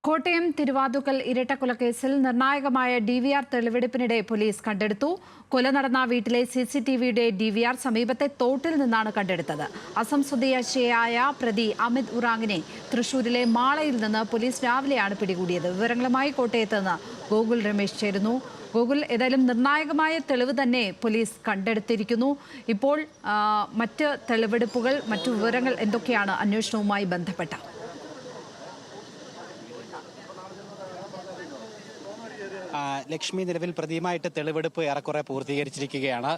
കോട്ടയം തിരുവാതുക്കൽ ഇരട്ടക്കൊലക്കേസിൽ നിർണായകമായ DVR തെളിവെടുപ്പിനിടെ police കണ്ടെടുത്തു. കൊല നടന്ന വീട്ടിലെ CCTVയുടെ DVR സമീപത്തെ തോട്ടിൽ നിന്നാണ് കണ്ടെടുത്തത്. അസം സ്വദേശിയായ പ്രതി അമിത് ഉറാങ്ങിനെ തൃശൂരിലെ മാളയിൽ നിന്ന് പോലീസ് രാവിലെയാണ് പിടികൂടിയത്. വിവരങ്ങളുമായി കോട്ടയത്ത് നിന്ന് ഗോകുൽ രമേശ് ചേരുന്നു. ഗോകുൽ, ഏതായാലും നിർണായകമായ തെളിവ് തന്നെ പോലീസ് കണ്ടെടുത്തിരിക്കുന്നു. ഇപ്പോൾ മറ്റ് തെളിവെടുപ്പുകൾ, മറ്റു വിവരങ്ങൾ എന്തൊക്കെയാണ് അന്വേഷണവുമായി ബന്ധപ്പെട്ട? ലക്ഷ്മി, നിലവിൽ പ്രതിയുമായിട്ട് തെളിവെടുപ്പ് ഏറെക്കുറെ പൂർത്തീകരിച്ചിരിക്കുകയാണ്.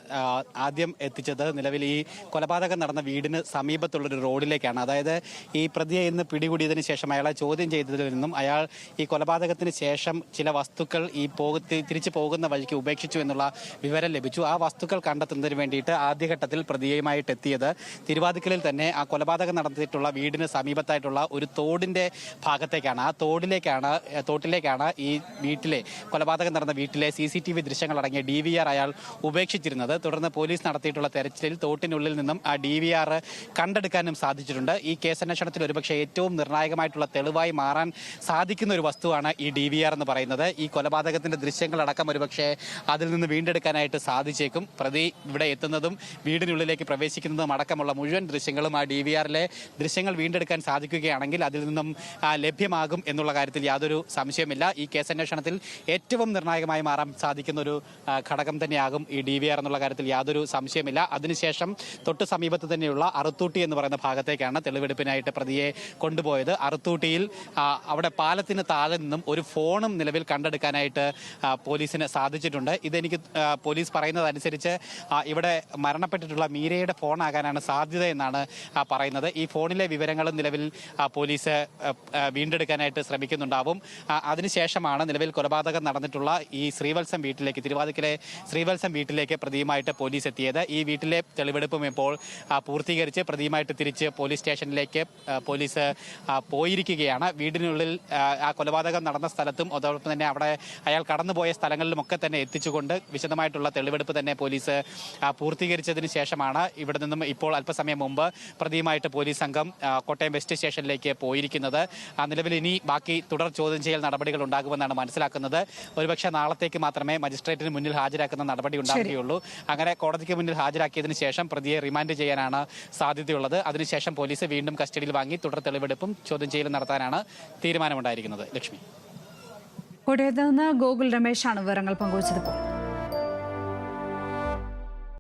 ആദ്യം എത്തിച്ചത് നിലവിൽ ഈ കൊലപാതകം നടന്ന വീടിന് സമീപത്തുള്ളൊരു റോഡിലേക്കാണ്. അതായത് ഈ പ്രതിയെ ഇന്ന് പിടികൂടിയതിനു ശേഷം അയാളെ ചോദ്യം ചെയ്തതിൽ നിന്നും അയാൾ ഈ കൊലപാതകത്തിന് ശേഷം ചില വസ്തുക്കൾ തിരിച്ചു പോകുന്ന വഴിക്ക് ഉപേക്ഷിച്ചു എന്നുള്ള വിവരം ലഭിച്ചു. ആ വസ്തുക്കൾ കണ്ടെത്തുന്നതിന് വേണ്ടിയിട്ട് ആദ്യഘട്ടത്തിൽ പ്രതിയുമായിട്ട് എത്തിയത് തിരുവാതിക്കലിൽ തന്നെ ആ കൊലപാതകം നടത്തിയിട്ടുള്ള വീടിന് സമീപത്തായിട്ടുള്ള ഒരു തോടിന്റെ ഭാഗത്തേക്കാണ്. ആ തോട്ടിലേക്കാണ് ഈ വീട്ടിലെ കൊലപാതകം നടന്ന വീട്ടിലെ CCTV ദൃശ്യങ്ങളടങ്ങിയ DVR അയാൾ ഉപേക്ഷിച്ചിരുന്നത്. തുടർന്ന് പോലീസ് നടത്തിയിട്ടുള്ള തെരച്ചിലിൽ തോട്ടിനുള്ളിൽ നിന്നും ആ DVR കണ്ടെടുക്കാനും സാധിച്ചിട്ടുണ്ട്. ഈ കേസന്വേഷണത്തിൽ ഒരുപക്ഷെ ഏറ്റവും നിർണായകമായിട്ടുള്ള തെളിവായി മാറാൻ സാധിക്കുന്ന ഒരു വസ്തുവാണ് ഈ DVR എന്ന് പറയുന്നത്. ഈ കൊലപാതകത്തിന്റെ ദൃശ്യങ്ങളടക്കം ഒരുപക്ഷെ അതിൽ നിന്ന് വീണ്ടെടുക്കാനായിട്ട് സാധിച്ചേക്കും. പ്രതി ഇവിടെ എത്തുന്നതും വീടിനുള്ളിലേക്ക് പ്രവേശിക്കുന്നതും അടക്കമുള്ള മുഴുവൻ ദൃശ്യങ്ങളും ആ DVRലെ ദൃശ്യങ്ങൾ വീണ്ടെടുക്കാൻ സാധിക്കുകയാണെങ്കിൽ അതിൽ നിന്നും ലഭ്യമാകും എന്നുള്ള കാര്യത്തിൽ യാതൊരു സംശയമില്ല. ഈ കേസന്വേഷണത്തിൽ ഏറ്റവും നിർണായകമായി മാറാൻ സാധിക്കുന്ന ഒരു ഘടകം തന്നെയാകും ഈ DVR എന്നുള്ള കാര്യത്തിൽ യാതൊരു സംശയമില്ല. അതിനുശേഷം തൊട്ട് സമീപത്ത് തന്നെയുള്ള അറുത്തൂട്ടി എന്ന് പറയുന്ന ഭാഗത്തേക്കാണ് തെളിവെടുപ്പിനായിട്ട് പ്രതിയെ കൊണ്ടുപോയത്. അറുത്തൂട്ടിയിൽ അവിടെ പാലത്തിന് താഴെ നിന്നും ഒരു ഫോണും നിലവിൽ കണ്ടെടുക്കാനായിട്ട് പോലീസിന് സാധിച്ചിട്ടുണ്ട്. ഇതെനിക്ക് പോലീസ് പറയുന്നതനുസരിച്ച് ഇവിടെ മരണപ്പെട്ടിട്ടുള്ള മീരയുടെ ഫോൺ ആകാനാണ് സാധ്യത എന്നാണ് പറയുന്നത്. ഈ ഫോണിലെ വിവരങ്ങളും നിലവിൽ പോലീസ് വീണ്ടെടുക്കാനായിട്ട് ശ്രമിക്കുന്നുണ്ടാവും. അതിനുശേഷമാണ് നിലവിൽ കൊലപാതകം നടന്നിട്ടുള്ള ഈ ശ്രീവത്സം വീട്ടിലേക്ക്, തിരുവാതിക്കലെ ശ്രീവത്സം വീട്ടിലേക്ക് പ്രതിയുമായിട്ട് പോലീസ് എത്തിയത്. ഈ വീട്ടിലെ തെളിവെടുപ്പും ഇപ്പോൾ പൂർത്തീകരിച്ച് പ്രതിയുമായിട്ട് തിരിച്ച് പോലീസ് സ്റ്റേഷനിലേക്ക് പോലീസ് പോയിരിക്കുകയാണ്. വീടിനുള്ളിൽ ആ കൊലപാതകം നടന്ന സ്ഥലത്തും അതോടൊപ്പം തന്നെ അവിടെ അയാൾ കടന്നുപോയ സ്ഥലങ്ങളിലുമൊക്കെ തന്നെ എത്തിച്ചുകൊണ്ട് വിശദമായിട്ടുള്ള തെളിവെടുപ്പ് തന്നെ പോലീസ് പൂർത്തീകരിച്ചതിന് ശേഷമാണ് ഇവിടെ നിന്നും ഇപ്പോൾ അല്പസമയം മുമ്പ് പ്രതിയുമായിട്ട് പോലീസ് സംഘം കോട്ടയം വെസ്റ്റ് സ്റ്റേഷനിലേക്ക് പോയിരിക്കുന്നത്. നിലവിൽ ഇനി ബാക്കി തുടർ ചോദ്യം ചെയ്യൽ നടപടികൾ ഉണ്ടാകുമെന്നാണ് മനസ്സിലാക്കുന്നത്. ഒരുപക്ഷെ നാളത്തേക്ക് മാത്രമേ മജിസ്ട്രേറ്റിന് മുന്നിൽ ഹാജരാക്കുന്ന നടപടി ഉണ്ടാവുകയുള്ളൂ. അങ്ങനെ കോടതിക്ക് മുന്നിൽ ഹാജരാക്കിയതിനു ശേഷം പ്രതിയെ റിമാൻഡ് ചെയ്യാനാണ് സാധ്യതയുള്ളത്. അതിനുശേഷം പോലീസ് വീണ്ടും കസ്റ്റഡിയിൽ വാങ്ങി തുടർ തെളിവെടുപ്പും ചോദ്യം ചെയ്യലും നടത്താനാണ് തീരുമാനമുണ്ടായിരിക്കുന്നത്. ലക്ഷ്മി, കോട്ടയത്ത് നിന്ന് ഗോകുൽ രമേശാണ് വിവരങ്ങൾ പങ്കുവച്ചത്.